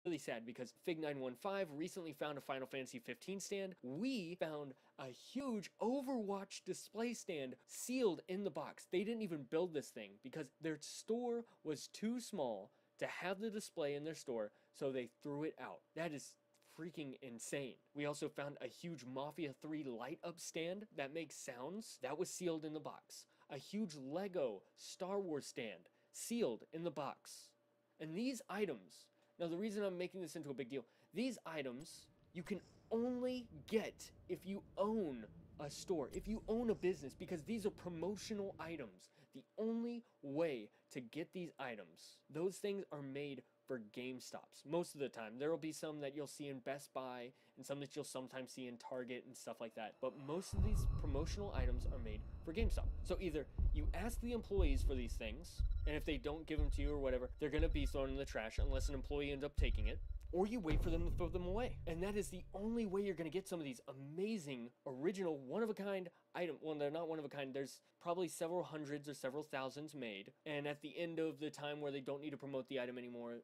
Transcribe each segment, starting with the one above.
really sad because Fig915 recently found a Final Fantasy 15 stand. We found a huge Overwatch display stand sealed in the box. They didn't even build this thing because their store was too small to have the display in their store, so they threw it out. That is freaking insane. We also found a huge Mafia 3 light up stand that makes sounds. That was sealed in the box. A huge Lego Star Wars stand sealed in the box. And these items, now the reason I'm making this into a big deal, these items you can only get if you own a store, if you own a business, because these are promotional items. The only way to get these items, those things are made for GameStops. Most of the time. There will be some that you'll see in Best Buy and some that you'll sometimes see in Target and stuff like that. But most of these promotional items are made for GameStop. So either you ask the employees for these things, and if they don't give them to you or whatever, they're going to be thrown in the trash unless an employee ends up taking it. Or you wait for them to throw them away. And that is the only way you're going to get some of these amazing, original, one-of-a-kind items. Well, they're not one-of-a-kind. There's probably several hundreds or several thousands made. And at the end of the time where they don't need to promote the item anymore,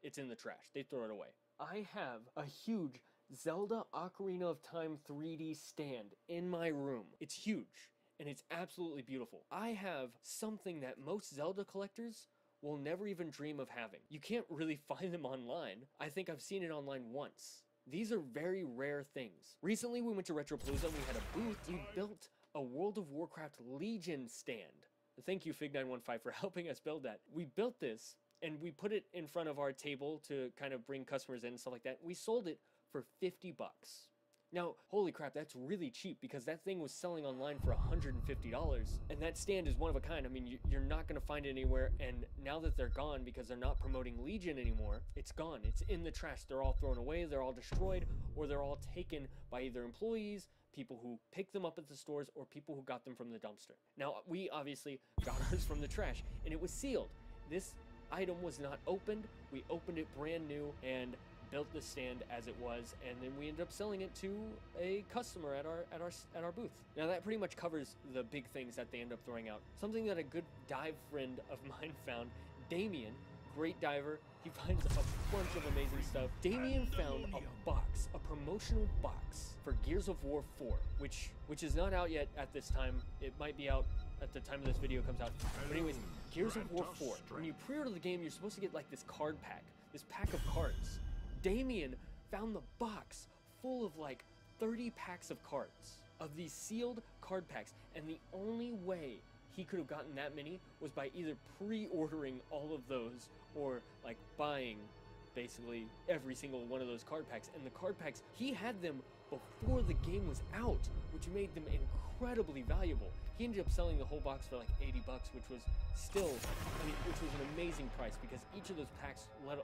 it's in the trash. They throw it away. I have a huge Zelda Ocarina of Time 3D stand in my room. It's huge, and it's absolutely beautiful. I have something that most Zelda collectors will never even dream of having. You can't really find them online. I think I've seen it online once. These are very rare things. Recently we went to Retropalooza and we had a booth. We built a World of Warcraft Legion stand. Thank you Fig915 for helping us build that. We built this and we put it in front of our table to kind of bring customers in and stuff like that. We sold it for 50 bucks. Now, holy crap, that's really cheap because that thing was selling online for $150. And that stand is one of a kind. I mean, you're not going to find it anywhere. And now that they're gone because they're not promoting Legion anymore, it's gone. It's in the trash. They're all thrown away, they're all destroyed, or they're all taken by either employees, people who pick them up at the stores, or people who got them from the dumpster. Now, we obviously got ours from the trash, and it was sealed. This item was not opened. We opened it brand new and built the stand as it was, and then we ended up selling it to a customer at our booth. Now that pretty much covers the big things that they end up throwing out. Something that a good dive friend of mine found, Damien, great diver, he finds a bunch of amazing stuff. Damien found a box, a promotional box for Gears of War 4, which is not out yet at this time. It might be out at the time this video comes out. But anyways, Gears of War 4. When you pre-order the game, you're supposed to get like this card pack, this pack of cards. Damien found the box full of like 30 packs of cards, of these sealed card packs, and the only way he could have gotten that many was by either pre-ordering all of those or like buying basically every single one of those card packs. And the card packs, he had them before the game was out, which made them incredibly valuable. He ended up selling the whole box for like 80 bucks, which was still, I mean, which was an amazing price because each of those packs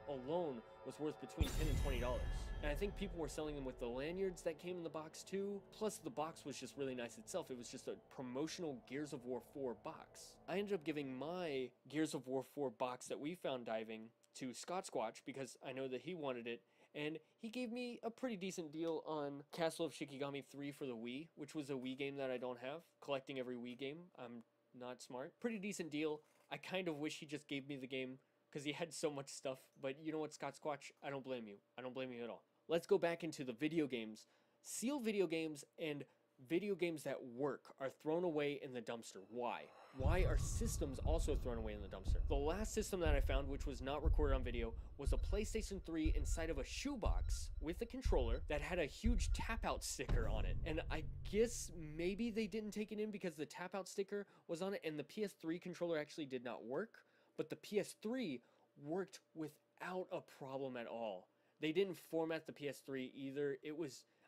alone was worth between $10 and $20. And I think people were selling them with the lanyards that came in the box too. Plus the box was just really nice itself. It was just a promotional Gears of War 4 box. I ended up giving my Gears of War 4 box that we found diving to Scott Squatch because I know that he wanted it, and he gave me a pretty decent deal on Castle of Shikigami 3 for the Wii, which was a Wii game that I don't have. Collecting every Wii game, I'm not smart. Pretty decent deal. I kind of wish he just gave me the game because he had so much stuff, but you know what, Scott Squatch, I don't blame you. I don't blame you at all. Let's go back into the video games. Seal video games and video games that work are thrown away in the dumpster. Why? Why are systems also thrown away in the dumpster? The last system that I found, which was not recorded on video, was a PlayStation 3 inside of a shoebox with a controller that had a huge tap out sticker on it. And I guess maybe they didn't take it in because the tap out sticker was on it and the PS3 controller actually did not work, but the PS3 worked without a problem at all. They didn't format the PS3 either.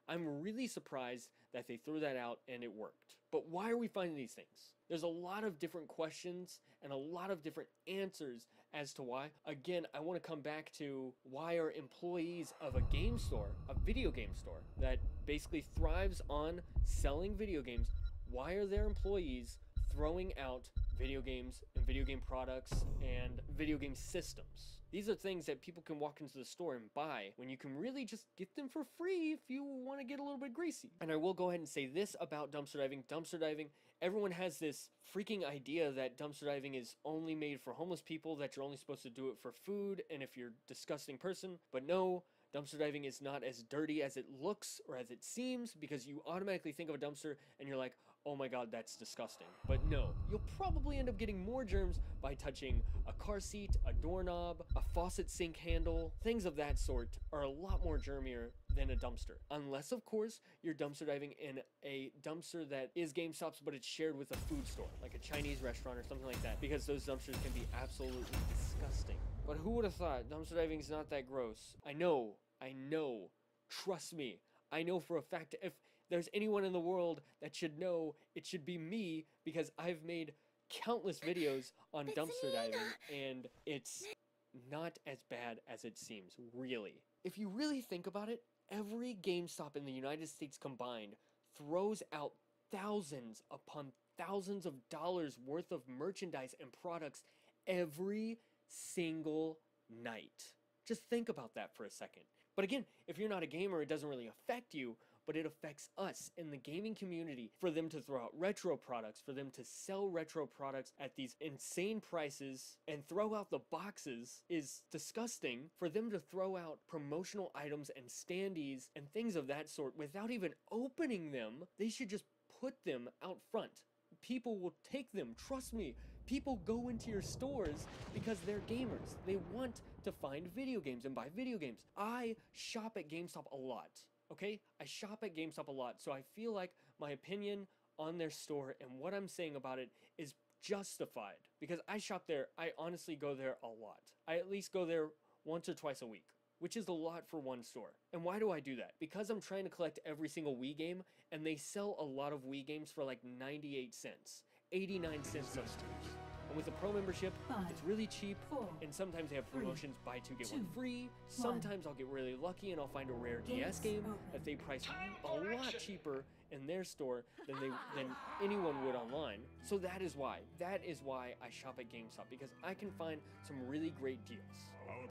I'm really surprised that they threw that out and it worked. But why are we finding these things? There's a lot of different questions and a lot of different answers as to why. Again, I want to come back to why are employees of a game store, a video game store that basically thrives on selling video games, why are their employees throwing out video games and video game products and video game systems. These are things that people can walk into the store and buy when you can really just get them for free if you want to get a little bit greasy. And I will go ahead and say this about dumpster diving. Dumpster diving, everyone has this freaking idea that dumpster diving is only made for homeless people, that you're only supposed to do it for food and if you're a disgusting person. But no, dumpster diving is not as dirty as it looks or as it seems, because you automatically think of a dumpster and you're like, oh my god, that's disgusting. But no, you'll probably end up getting more germs by touching a car seat, a doorknob, a faucet sink handle. Things of that sort are a lot more germier than a dumpster. Unless, of course, you're dumpster diving in a dumpster that is GameStop's, but it's shared with a food store, like a Chinese restaurant or something like that, because those dumpsters can be absolutely disgusting. But who would have thought dumpster diving is not that gross? I know, trust me, I know for a fact if there's anyone in the world that should know, it should be me, because I've made countless videos on dumpster diving, and it's not as bad as it seems, really. If you really think about it, every GameStop in the United States combined throws out thousands upon thousands of dollars worth of merchandise and products every single night. Just think about that for a second. But again, if you're not a gamer, it doesn't really affect you, but it affects us in the gaming community for them to throw out retro products, for them to sell retro products at these insane prices and throw out the boxes is disgusting. For them to throw out promotional items and standees and things of that sort without even opening them, they should just put them out front. People will take them, trust me. People go into your stores because they're gamers. They want to find video games and buy video games. I shop at GameStop a lot. Okay, I shop at GameStop a lot, so I feel like my opinion on their store and what I'm saying about it is justified, because I shop there. I honestly go there a lot. I at least go there once or twice a week, which is a lot for one store. And why do I do that? Because I'm trying to collect every single Wii game, and they sell a lot of Wii games for like 98 cents, 89 cents sometimes. And with a pro membership, it's really cheap, and sometimes they have promotions, buy two, get one free. Sometimes I'll get really lucky and I'll find a rare DS game that they price a lot cheaper in their store than anyone would online. So that is why I shop at GameStop, because I can find some really great deals.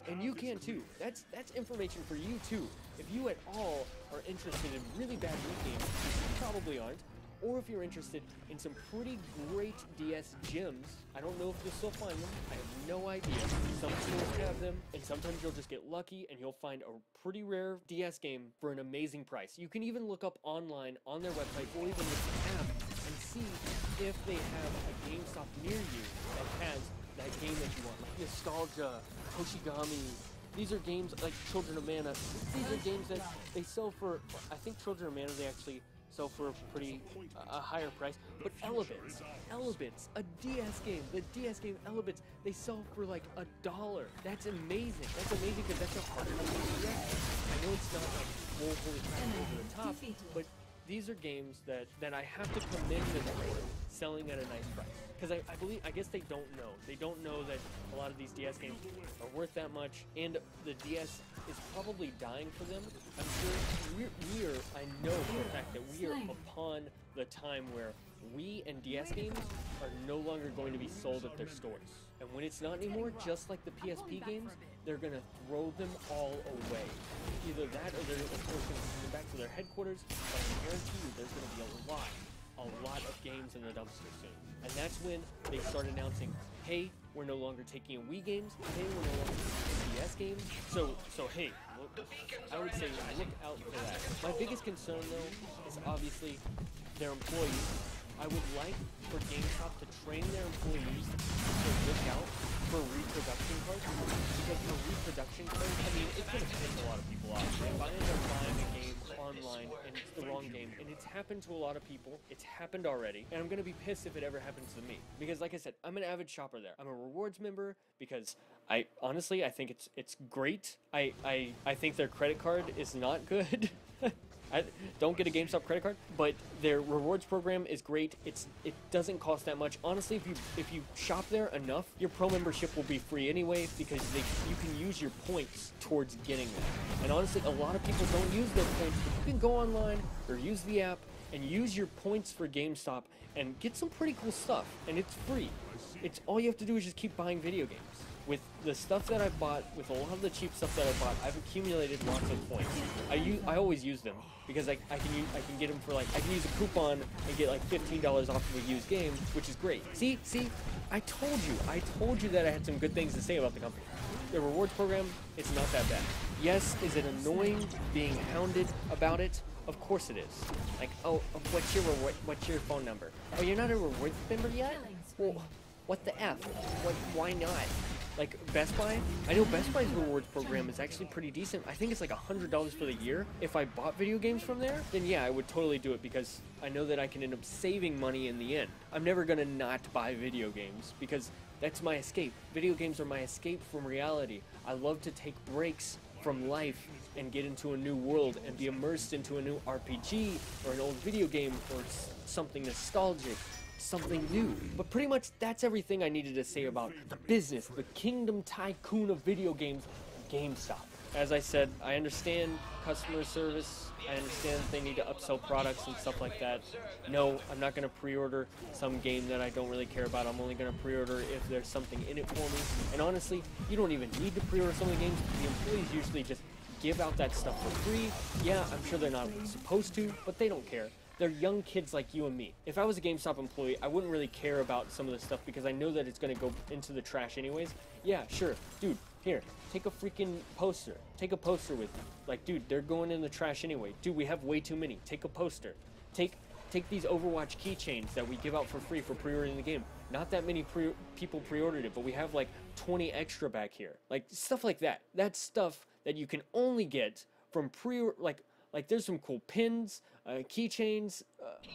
And you can too. That's information for you too. If you at all are interested in really bad Wii games, which you probably aren't, or if you're interested in some pretty great DS gems, I don't know if you'll still find them, I have no idea. Some stores have them, and sometimes you'll just get lucky and you'll find a pretty rare DS game for an amazing price. You can even look up online on their website, or even with the app, and see if they have a GameStop near you that has that game that you want, like Nostalgia, Hoshigami. These are games like Children of Mana. These are games that they sell for, I think Children of Mana, they actually sell for a pretty a higher price. But Elebits, a DS game, the DS game Elebits, they sell for like $1. That's amazing. That's amazing because that's a harder DS. I know it's not like woefully over the top, but these are games that I have to commend them for selling at a nice price. Because I guess they don't know. They don't know that a lot of these DS games are worth that much, and the DS is probably dying for them. I'm sure I know for a fact that we are upon the time where Wii and DS games are no longer going to be sold at their stores. And when it's not anymore, just like the PSP games, they're going to throw them all away. Either that or they're of course going to send them back to their headquarters, but I guarantee you there's going to be a lot of games in the dumpster soon. And that's when they start announcing, hey, we're no longer taking in Wii games, hey, we're no longer taking DS games. So hey, I would say look out for that. My biggest concern though is obviously their employees. I would like for GameStop to train their employees to look out for reproduction cards, because for reproduction cards, I mean, it's going to piss a lot of people off. If I end up buying a game online and it's the wrong game, and it's happened to a lot of people, it's happened already, and I'm going to be pissed if it ever happens to me. Because like I said, I'm an avid shopper there. I'm a rewards member because I think it's great. I think their credit card is not good. I don't get a GameStop credit card, but their rewards program is great. It doesn't cost that much. Honestly, if you shop there enough, your pro membership will be free anyway, because you can use your points towards getting them. And honestly, a lot of people don't use their points, but you can go online or use the app and use your points for GameStop and get some pretty cool stuff, and it's free. It's all you have to do is just keep buying video games. With the stuff that I bought, with a lot of the cheap stuff that I bought, I've accumulated lots of points. I always use them because I can get them for, like, I can use a coupon and get like $15 off of a used game, which is great. See, I told you that I had some good things to say about the company. The rewards program, it's not that bad. Yes, is it annoying being hounded about it? Of course it is. Like, oh, what's your phone number? Oh, you're not a rewards member yet? Well, what the F? Why not? Like Best Buy, I know Best Buy's rewards program is actually pretty decent. I think it's like $100 for the year. If I bought video games from there, then yeah, I would totally do it because I know that I can end up saving money in the end. I'm never gonna not buy video games because that's my escape. Video games are my escape from reality. I love to take breaks from life and get into a new world and be immersed into a new RPG or an old video game or something nostalgic. Something new. But pretty much that's everything I needed to say about the business, the kingdom tycoon of video games, GameStop. As I said, I understand customer service. I understand that they need to upsell products and stuff like that. No, I'm not going to pre-order some game that I don't really care about. I'm only going to pre-order if there's something in it for me. And honestly, you don't even need to pre-order some of the games. The employees usually just give out that stuff for free. Yeah, I'm sure they're not supposed to, but they don't care. They're young kids like you and me. If I was a GameStop employee, I wouldn't really care about some of this stuff because I know that it's going to go into the trash anyways. Yeah, sure. Dude, here, take a freaking poster. Take a poster with you. Like, dude, they're going in the trash anyway. Dude, we have way too many. Take a poster. Take these Overwatch keychains that we give out for free for pre-ordering the game. Not that many people pre-ordered it, but we have like 20 extra back here. Like, stuff like that. That's stuff that you can only get from like there's some cool pins, keychains,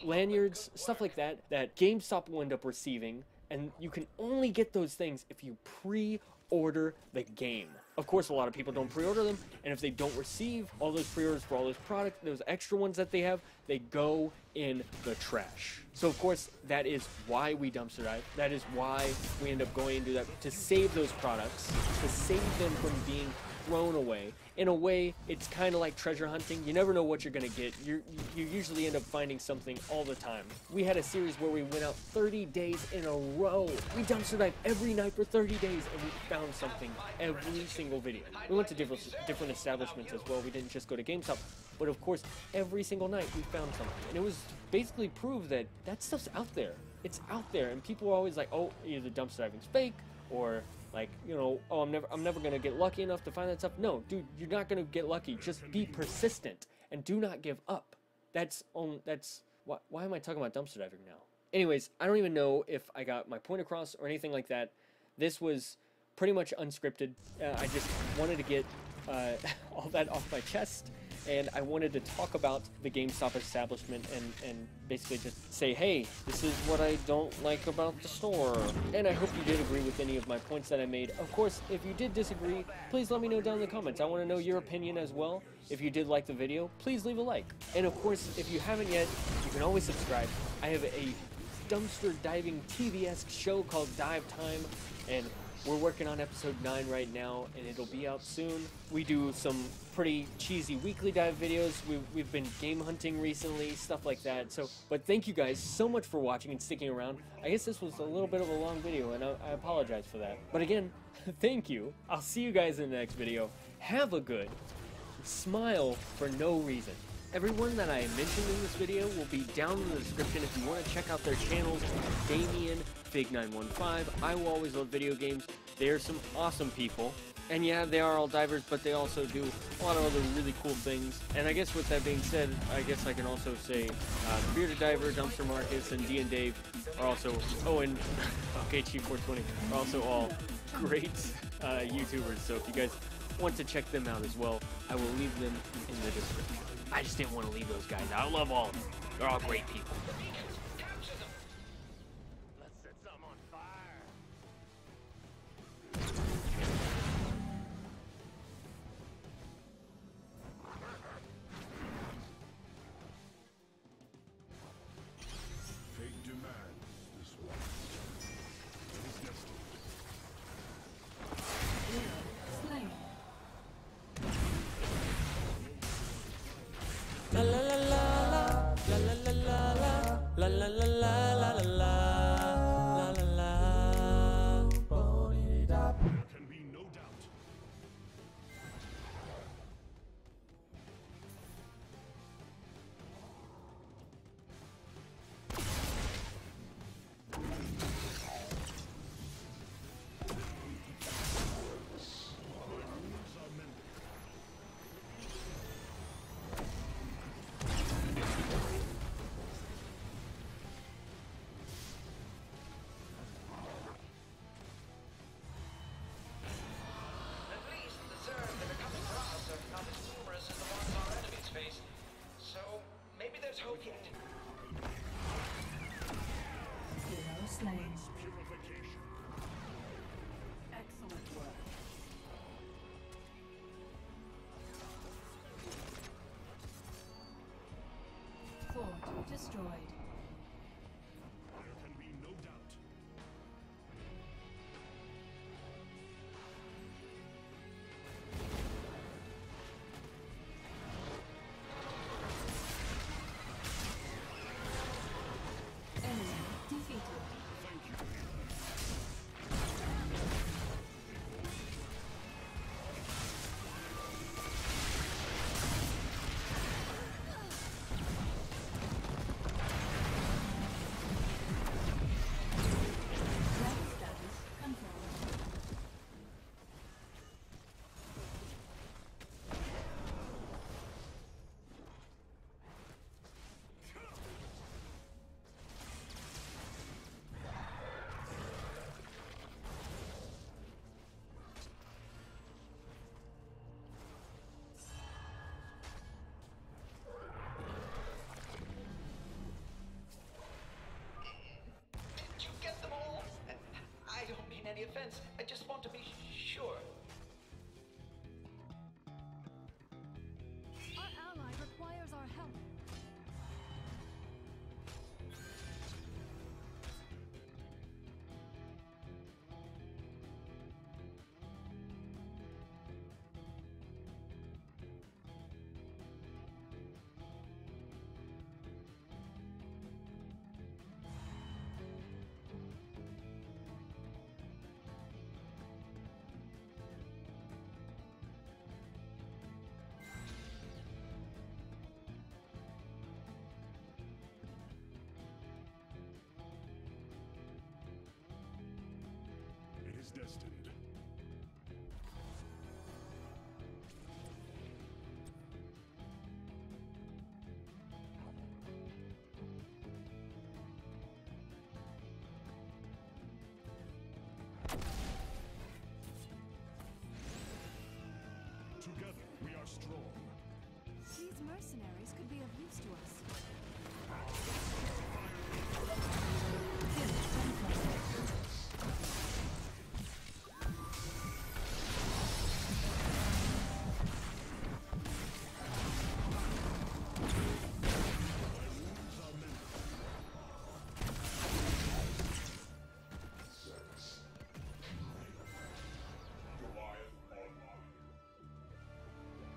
lanyards, stuff like that GameStop will end up receiving, and you can only get those things if you pre-order the game. Of course, a lot of people don't pre-order them, and if they don't receive all those pre-orders for all those products, those extra ones that they have, they go in the trash. So of course, that is why we dumpster dive. That is why we end up going and do that, to save those products, to save them from being thrown away. In a way, it's kind of like treasure hunting. You never know what you're gonna get. You usually end up finding something all the time. We had a series where we went out 30 days in a row. We dumpster dived every night for 30 days and we found something every single video. We went to different establishments as well. We didn't just go to GameStop, but of course, every single night we found something. And it was basically proof that that stuff's out there. It's out there, and people are always like, oh, either dumpster diving's fake, or like, you know, oh, I'm never gonna get lucky enough to find that stuff. No, dude, you're not gonna get lucky. Just be persistent and do not give up. Why am I talking about dumpster diving now? Anyways, I don't even know if I got my point across or anything like that. This was pretty much unscripted. I just wanted to get all that off my chest, and I wanted to talk about the GameStop establishment and basically just say, hey, this is what I don't like about the store. And I hope you did agree with any of my points that I made. Of course, if you did disagree, please let me know down in the comments. I want to know your opinion as well. If you did like the video, please leave a like. And of course, if you haven't yet, you can always subscribe. I have a dumpster diving TV-esque show called Dive Time, and we're working on episode 9 right now, and it'll be out soon. We do some pretty cheesy weekly dive videos. We've been game hunting recently, stuff like that. But thank you guys so much for watching and sticking around. I guess this was a little bit of a long video, and I apologize for that. But again, thank you. I'll see you guys in the next video. Have a good smile for no reason. Everyone that I mentioned in this video will be down in the description if you want to check out their channels. Damien, Fig915, I Will Always Love Video Games. They're some awesome people. And yeah, they are all divers, but they also do a lot of other really cool things. And I guess with that being said, I guess I can also say Bearded Diver, Dumpster Marcus, and D and Dave are also, oh, and okay, Chief420 are also all great YouTubers. So if you guys want to check them out as well, I will leave them in the description. I just didn't want to leave those guys out. I love all of them. They're all great people. Let's set some on fire. Fate demands this one. It is destined. Slain. La la la la la la la la. La la la la la la la la la. There can be no doubt. My wounds are mended. At least the Zerg that are coming for us are not as numerous as the ones our enemies face. So maybe there's hope yet. Hero slain. Purification. Excellent work. Fort destroyed. There can be no doubt. Enemy defeated. Thank you. Draft status confirmed. Did you get them all? I don't mean any offense. I just want to be sure. Our ally requires our help. It is destined. Together we are strong. These mercenaries could be of use to us. Kill confirmed. Wounds are mended.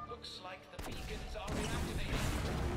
Looks like the beacon is already activated.